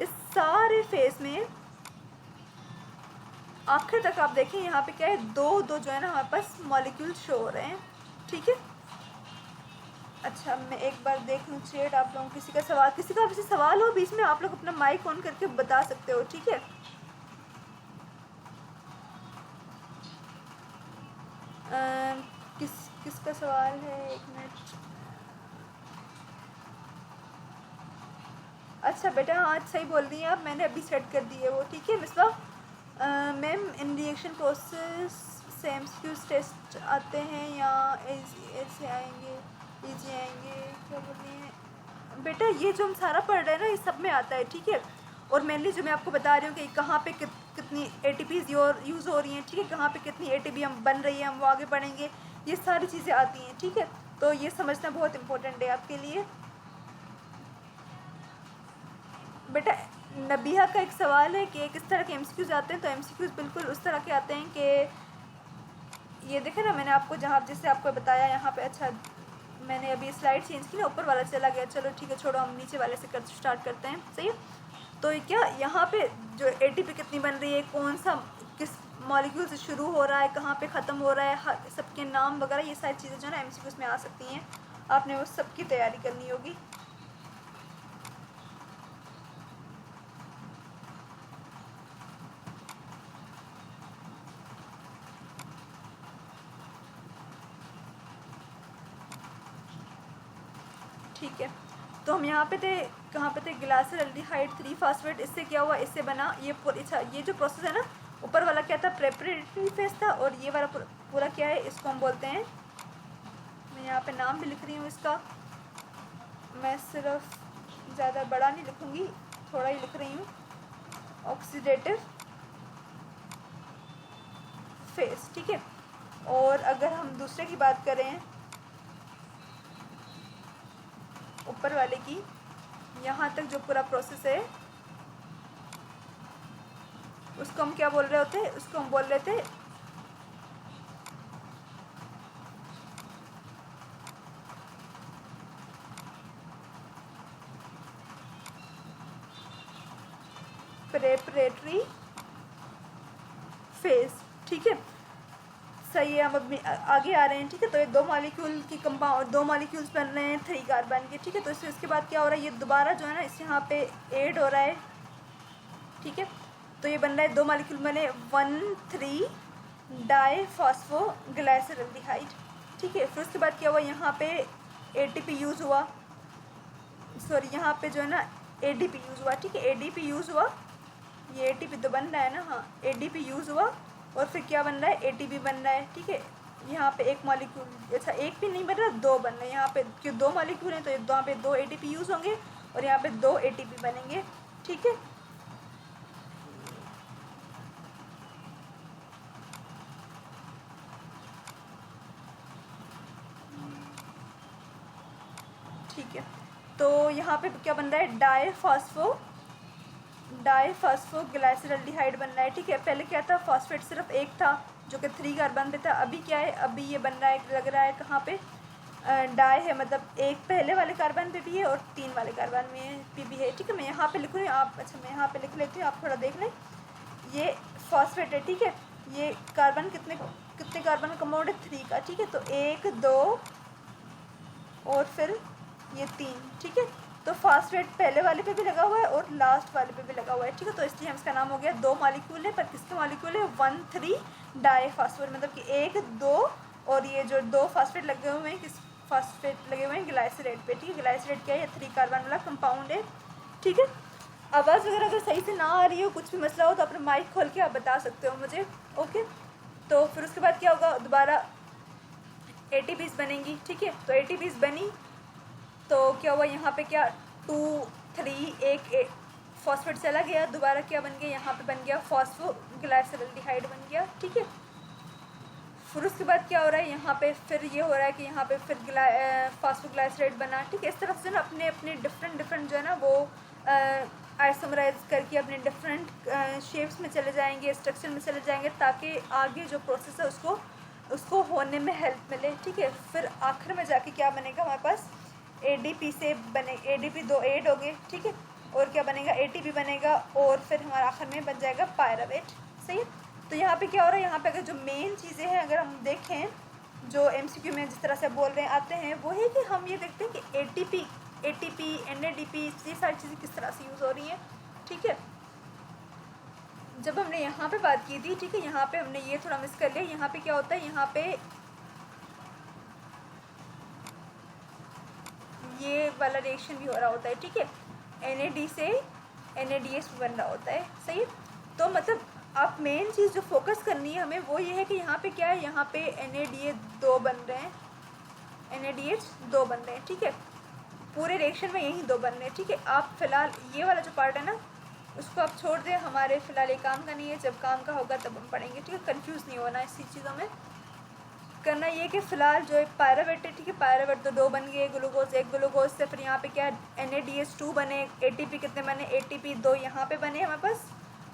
इस सारे फेज में आखिर तक आप देखें यहाँ पे क्या है, 2 जो है ना हमारे पास मॉलिक्यूल शो हो रहे हैं, ठीक है। अच्छा, मैं एक बार देख लूँ चैट, आप लोगों किसी का वैसे सवाल हो बीच में, आप लोग अपना माइक ऑन करके बता सकते हो, ठीक है। किसका सवाल है, एक मिनट, अच्छा बेटा, आज सही बोल रही हैं आप, मैंने अभी सेट कर दी है वो, ठीक है मिसबा। मैम इन रिएक्शन प्रोसेस से एमसीक्यूज टेस्ट आते हैं या ऐसे आएंगे, इजी आएंगे, क्या बोल रही हैं बेटा? ये जो हम सारा पढ़ रहे हैं ना, ये सब में आता है, ठीक है। और मेनली जो मैं आपको बता रही हूँ कि कहाँ पे कितनी ATPs यूज़ हो रही हैं, ठीक है, कहाँ पे कितनी ATP हम बन रही है, हम वो आगे पढ़ेंगे, ये सारी चीज़ें आती हैं, ठीक है। तो ये समझना बहुत इम्पोर्टेंट है आपके लिए। बेटा नबिहा का एक सवाल है कि किस तरह के MCQs आते हैं। तो MCQs बिल्कुल उस तरह के आते हैं कि ये देखें ना, मैंने आपको जहाँ जैसे आपको बताया यहाँ पे, अच्छा मैंने अभी स्लाइड चेंज की ना, ऊपर वाला चला गया, चलो ठीक है छोड़ो, हम नीचे वाले से स्टार्ट करते हैं, सही है। तो क्या यहाँ पे जो ATP कितनी बन रही है, कौन सा किस मॉलिक्यूल से शुरू हो रहा है, कहाँ पे ख़त्म हो रहा है, सबके नाम वगैरह, ये सारी चीज़ें जो है ना MCQs में आ सकती हैं। आपने उस सब की तैयारी करनी होगी। ठीक है, तो हम यहाँ पे थे, कहाँ पे थे? Glyceraldehyde 3 phosphate. इससे क्या हुआ, इससे बना ये अच्छा, ये जो प्रोसेस है ना, ऊपर वाला क्या था? प्रेपरेटरी फेज था, और ये वाला पूरा क्या है, इसको हम बोलते हैं, मैं यहाँ पे नाम भी लिख रही हूँ इसका, मैं सिर्फ ज़्यादा बड़ा नहीं लिखूँगी, थोड़ा ही लिख रही हूँ, ऑक्सीडेटिव फेज, ठीक है। और अगर हम दूसरे की बात करें, ऊपर वाले की, यहाँ तक जो पूरा प्रोसेस है उसको हम क्या बोल रहे होते हैं? उसको हम बोल रहे थे प्रेपरेटरी फेज, ठीक है, सही है। हम अब आगे आ रहे हैं, ठीक है। तो ये 2 मॉलिक्यूल की कंपाउंड, 2 मॉलिक्यूल्स बन रहे हैं 3 कार्बन के, ठीक है। तो इसके बाद क्या हो रहा है, ये दोबारा जो है ना, इससे यहाँ पे ऐड हो रहा है, ठीक है। तो ये बन रहा है 2 मॉलिक्यूल बने 1,3 डाईफॉस्फोग्लाइसरल्डिहाइड, ठीक है। फिर उसके बाद क्या हुआ, यहाँ पे ATP यूज़ हुआ, सॉरी यहाँ पे जो है ना ADP यूज़ हुआ, ठीक है। ADP यूज़ हुआ, ये ATP तो बन रहा है ना, हाँ, ADP यूज़ हुआ, और फिर क्या बन रहा है, ATP बन रहा है, ठीक है। यहाँ पे एक मॉलिक्यूल, अच्छा एक भी नहीं बन रहा, 2 बन रहे हैं यहाँ पे, क्यों 2 मॉलिक्यूल हैं तो यहाँ पे 2 ATP यूज़ होंगे, और यहाँ पे 2 ATP बनेंगे, ठीक है। ठीक है, तो यहाँ पे क्या बन रहा है, डाईफॉस्फोग्लाइसरल्डिहाइड बन रहा है, ठीक है। पहले क्या था, फॉस्फेट सिर्फ एक था जो कि 3 कार्बन पे था, अभी क्या है, अभी ये बन रहा है, लग रहा है कहाँ पे, डाई है, मतलब एक पहले वाले कार्बन पे भी है और 3 वाले कार्बन में भी है, ठीक है। मैं यहाँ पे लिख रही हूँ, आप, अच्छा मैं यहाँ पे लिख लेती हूँ, आप थोड़ा देख लें, ये फॉस्फेट है, ठीक है। ये कार्बन कितने कार्बन का कंपाउंड है, 3 का, ठीक है। तो 1 2 और फिर ये 3, ठीक है। तो फॉस्फेट पहले वाले पे भी लगा हुआ है और लास्ट वाले पे भी लगा हुआ है, ठीक है। तो इसलिए हम इसका नाम हो गया, 2 मॉलिक्यूल है, पर किसके मॉलिक्यूल है, 1,3 डाईफॉस्फेट, मतलब कि 1 2, और ये जो 2 फॉस्फेट लगे हुए हैं, किस फॉस्फेट लगे हुए हैं, ग्लाइसरेट पे, ठीक है। ग्लाइसरेट क्या है, 3 कार्बन वाला कंपाउंड है, ठीक है। आवाज़ वगैरह अगर सही से ना आ रही हो, कुछ भी मसला हो, तो अपना माइक खोल के आप बता सकते हो मुझे, ओके। तो फिर उसके बाद क्या होगा, दोबारा ATPs बनेंगी, ठीक है। तो ATPs बनी तो क्या हुआ, यहाँ पे क्या 2 3 एक फॉस्फेट चला गया, दोबारा क्या बन गया, यहाँ पे बन गया फॉस्फोग्लाइसरल्डिहाइड बन गया, ठीक है। फिर उसके बाद क्या हो रहा है, यहाँ पे फिर ये हो रहा है कि यहाँ पे फिर फॉस्फोग्लाइसरेट बना, ठीक है। इस तरफ से ना अपने अपने डिफरेंट जो है ना वो आइसोमराइज करके अपने डिफरेंट शेप्स में चले जाएंगे, स्ट्रक्चर में चले जाएंगे, ताकि आगे जो प्रोसेस है उसको होने में हेल्प मिले, ठीक है। फिर आखिर में जाके क्या बनेगा हमारे पास, ADP से बने, ADP 2 ऐड हो गए, ठीक है। और क्या बनेगा, ATP बनेगा, और फिर हमारा आखिर में बन जाएगा पायरावेट, सही है। तो यहाँ पे क्या हो रहा है, यहाँ पे अगर जो मेन चीज़ें हैं अगर हम देखें, जो MCQ में जिस तरह से बोल रहे हैं आते हैं, वो है कि हम ये देखते हैं कि ATP NADP ये सारी चीज़ें किस तरह से यूज़ हो रही हैं, ठीक है। जब हमने यहाँ पे बात की थी, ठीक है, यहाँ पे हमने ये थोड़ा मिस कर लिया, यहाँ पे क्या होता है, यहाँ पे ये वाला रिएक्शन भी हो रहा होता है, ठीक है। NAD से NADH बन रहा होता है, सही है। तो मतलब आप मेन चीज़ जो फोकस करनी है हमें वो ये है कि यहाँ पे क्या है, यहाँ पे NADH2 बन रहे हैं, NADH2 बन रहे हैं, ठीक है। पूरे रिएक्शन में यही 2 बन रहे हैं, ठीक है। आप फिलहाल ये वाला जो पार्ट है ना उसको आप छोड़ दें, हमारे फ़िलहाल ये काम का नहीं है, जब काम का होगा तब हम पढ़ेंगे, ठीक है। कंफ्यूज नहीं होना इसी चीज़ों में। करना ये कि फ़िलहाल जो पायरावेट है, ठीक है, पायरावेट तो 2 बन गए, ग्लूकोज 1 ग्लूकोज से, फिर यहाँ पे क्या है NADH2 बने, ATP कितने बने, ATP 2 यहाँ पे बने हमारे पास,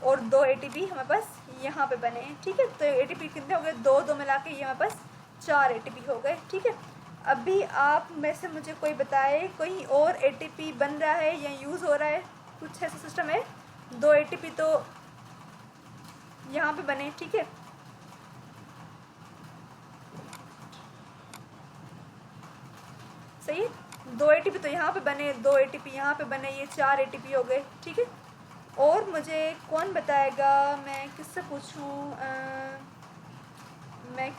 और 2 ATP हमारे पास यहाँ पे बने हैं, ठीक है। तो ATP कितने हो गए, 2 मिला के ये हमारे पास 4 ATP हो गए, ठीक है। अभी आप में से मुझे कोई बताए कोई और ATP बन रहा है या यूज़ हो रहा है, कुछ ऐसा सिस्टम है। 2 ATP तो यहाँ पे बने, ठीक है। सही है, 2 ATP तो यहाँ पे बने, 2 ATP यहाँ पे बने, ये 4 ATP हो गए, ठीक है। और मुझे कौन बताएगा, मैं किससे पूछूं, मैं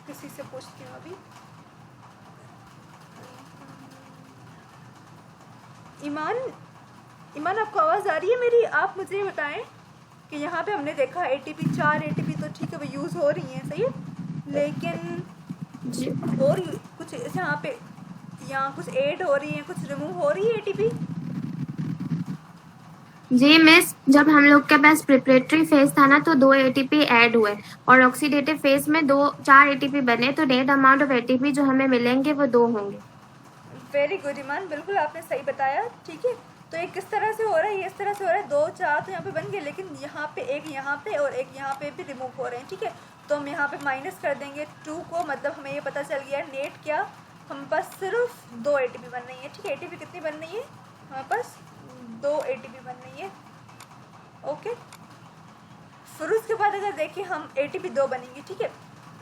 किसी से पूछती हूँ अभी। ईमान आपको आवाज़ आ रही है मेरी? आप मुझे बताएं कि यहाँ पे हमने देखा ATP 4 ATP तो ठीक है वो यूज़ हो रही हैं, सही है, लेकिन जी और कुछ यहाँ कुछ ऐड हो रही है, कुछ रिमूव हो रही है ATP। जी मिस, जब हम लोग के पास प्रिपरेटरी फेज था ना तो 2 ATP ऐड हुए और ऑक्सीडेटिव फेज में 4 ATP बने, तो नेट अमाउंट ऑफ ATP जो हमें मिलेंगे वो 2 होंगे। वेरी गुड ईमान, बिल्कुल आपने सही बताया, ठीक है। तो ये किस तरह से हो रहा है, ये इस तरह से हो रहा है, 2 4 तो यहाँ पे बन गए, लेकिन यहाँ पे एक यहाँ पे और एक यहाँ पे भी रिमूव हो रहे हैं, ठीक है। तो हम यहाँ पे माइनस कर देंगे 2 को, मतलब हमें ये पता चल गया नेट क्या, हमारे पास सिर्फ 2 ATP बन रही है, ठीक है। ATP कितनी बन रही है हमारे पास, 2 ATP बन रही है, ओके। फिर उसके बाद अगर देखिए हम ATP 2 बनेंगे, ठीक है।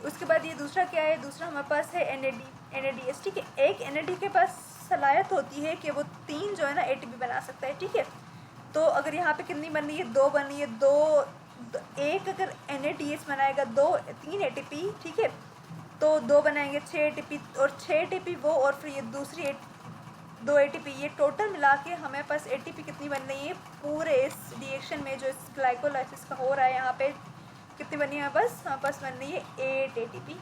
उसके बाद ये दूसरा क्या है, दूसरा हमारे पास है NADH, ठीक है। एक NAD के पास सलाहियत होती है कि वो 3 जो है ना ATP बना सकता है, ठीक है। तो अगर यहाँ पे कितनी बन रही है, 2 बन रही है, 1 अगर NADH बनाएगा 3 ATP, ठीक है, तो 2 बनाएंगे 6 ATP, और 6 ATP वो, और फिर ये दूसरी 2 ATP, ये टोटल मिला के हमें पास ATP कितनी बन रही है पूरे इस रिएक्शन में जो इस ग्लाइकोलाइसिस का हो रहा है, यहाँ पे कितनी बनी है हमारे पास बन रही है 8 ATP,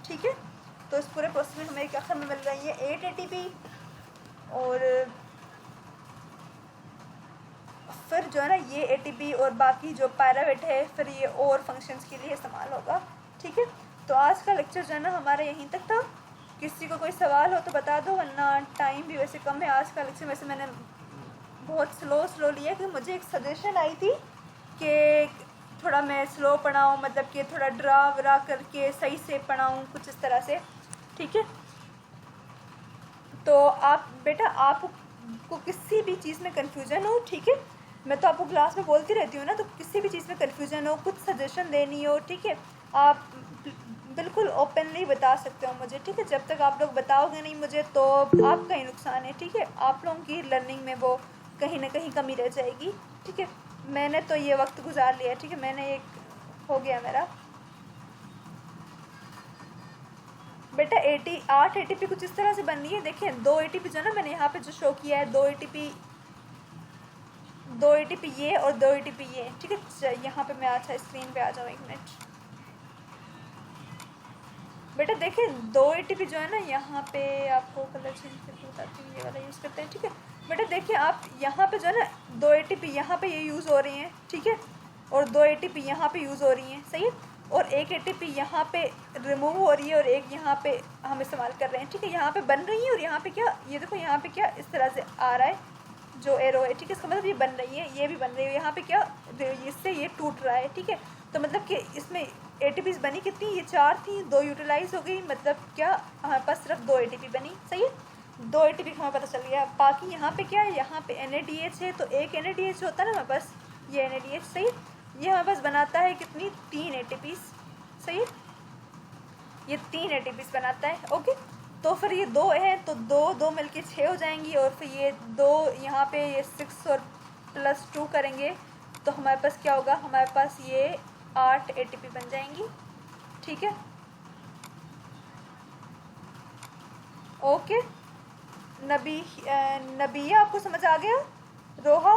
ठीक है। तो इस पूरे प्रोसेस में हमें क्या हमें मिल रही है 8 ATP, और फिर जो है ना ये ATP और बाकी जो पायरावेट है फिर ये और फंक्शंस के लिए इस्तेमाल होगा, ठीक है। तो आज का लेक्चर जो है ना हमारा यहीं तक था। किसी को कोई सवाल हो तो बता दो, वरना टाइम भी वैसे कम है आज का लेक्चर। वैसे मैंने बहुत स्लो लिया कि मुझे एक सजेशन आई थी कि थोड़ा मैं स्लो पढ़ाऊँ, मतलब कि थोड़ा ड्रा वरा करके सही से पढ़ाऊँ, कुछ इस तरह से, ठीक है। तो आप बेटा आपको किसी भी चीज़ में कन्फ्यूज़न हो, ठीक है, मैं तो आपको क्लास में बोलती रहती हूँ ना, तो किसी भी चीज़ में कन्फ्यूज़न हो, कुछ सजेशन देनी हो, ठीक है, आप बिल्कुल ओपनली बता सकते हो मुझे, ठीक है। जब तक आप लोग बताओगे नहीं मुझे तो आपका ही नुकसान है, ठीक है। आप लोगों की लर्निंग में वो कहीं ना कहीं कमी रह जाएगी, ठीक है। मैंने तो ये वक्त गुजार लिया, ठीक है, मैंने एक हो गया मेरा बेटा 8 ATP कुछ इस तरह से बन रही है। देखिए 2 ATP जो ना मैंने यहाँ पे जो शो किया है, 2 ATP ये और 2 ATP ये, ठीक है। यहाँ पे मैं अच्छा स्क्रीन पे आ जाऊँ, 1 मिनट बेटा। देखिए 2 ATP जो है ना, यहाँ पे आपको कलर चेंज करके बताती हूँ, ये वाला यूज़ करते हैं, ठीक है बेटा। देखिए आप यहाँ पे जो है ना 2 ATP यहाँ पे ये यूज़ हो रही हैं, ठीक है, और 2 ATP यहाँ पे यूज़ हो रही हैं, सही है, और 1 ATP यहाँ पे रिमूव हो रही है और एक यहाँ पे हम इस्तेमाल कर रहे हैं, ठीक है। यहाँ पे बन रही है और यहाँ पे क्या, ये देखो यहाँ पे क्या इस तरह से आ रहा है जो एरो है, ठीक है। इसका मतलब ये बन रही है, ये भी बन रही है, यहाँ पे क्या इससे ये टूट रहा है, ठीक है। तो मतलब कि इसमें ATPs बनी कितनी, ये 4 थी, 2 यूटिलाइज हो गई, मतलब क्या हमारे पास सिर्फ 2 ATP बनी, सही है। 2 ATP हमें पता चल गया। बाकी यहाँ पे क्या है, यहाँ पे NADH है, तो एक NADH होता है ना हमारे पास, ये NADH, सही है, ये हमारे पास बनाता है कितनी 3 ATPs, सही है, ये 3 ATPs बनाता है, ओके। तो फिर ये 2 है तो 2 मिलके 6 हो जाएंगी, और फिर ये 2 यहाँ पे ये 6 और +2 करेंगे तो हमारे पास क्या होगा, हमारे पास ये 8 ATP बन जाएंगी, ठीक है, ओके। नबिया आपको समझ आ गया? रोहा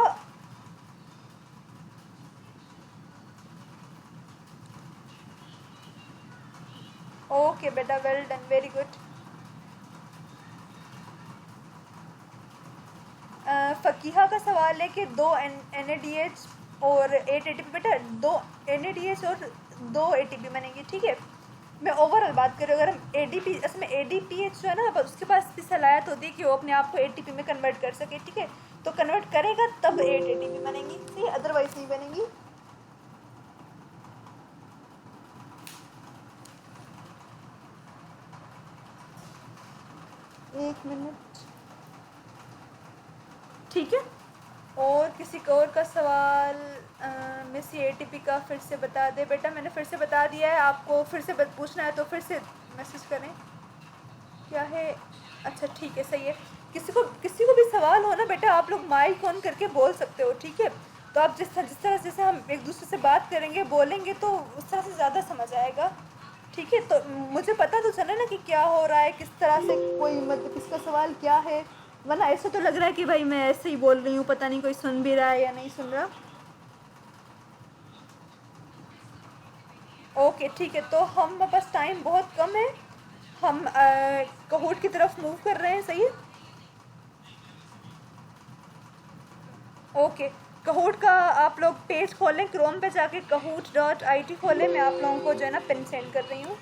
ओके बेटा, वेल डन, वेरी गुड। फ़कीहा का सवाल है कि 2 NADH और 8 ATP। बेटा 2 NADH और 2 ATP बनेंगे, ठीक है। मैं ओवरऑल बात करूँ, अगर हम ADP, इसमें ADPH जो है ना, उसके पास भी सलाहियत होती है कि वो अपने आप को ATP में कन्वर्ट कर सके, ठीक है। तो कन्वर्ट करेगा तब 8 ATP बनेंगी, ठीक है, अदरवाइज नहीं बनेंगी। एक मिनट, ठीक है। और किसी को और का सवाल? मिस ATP का फिर से बता दे। बेटा मैंने फिर से बता दिया है, आपको फिर से पूछना है तो फिर से मैसेज करें। क्या है? अच्छा ठीक है, सही है। किसी को भी सवाल हो ना बेटा, आप लोग माइक ऑन करके बोल सकते हो, ठीक है। तो आप जिस तरह जैसे हम एक दूसरे से बात करेंगे, बोलेंगे, तो उस तरह से ज़्यादा समझ आएगा, ठीक है। तो मुझे पता तो चले ना कि क्या हो रहा है, किस तरह से, कोई मतलब किसका सवाल क्या है, वरना ऐसे तो लग रहा है कि भाई मैं ऐसे ही बोल रही हूँ, पता नहीं कोई सुन भी रहा है या नहीं सुन रहा। ओके ठीक है, तो हम पास टाइम बहुत कम है, हम कहूट की तरफ मूव कर रहे हैं, सही है। ओके, कहूट का आप लोग पेज खोलें, क्रोम पे जाके kahoot.it खोलें। मैं आप लोगों को जो है ना पिन सेंड कर रही हूँ।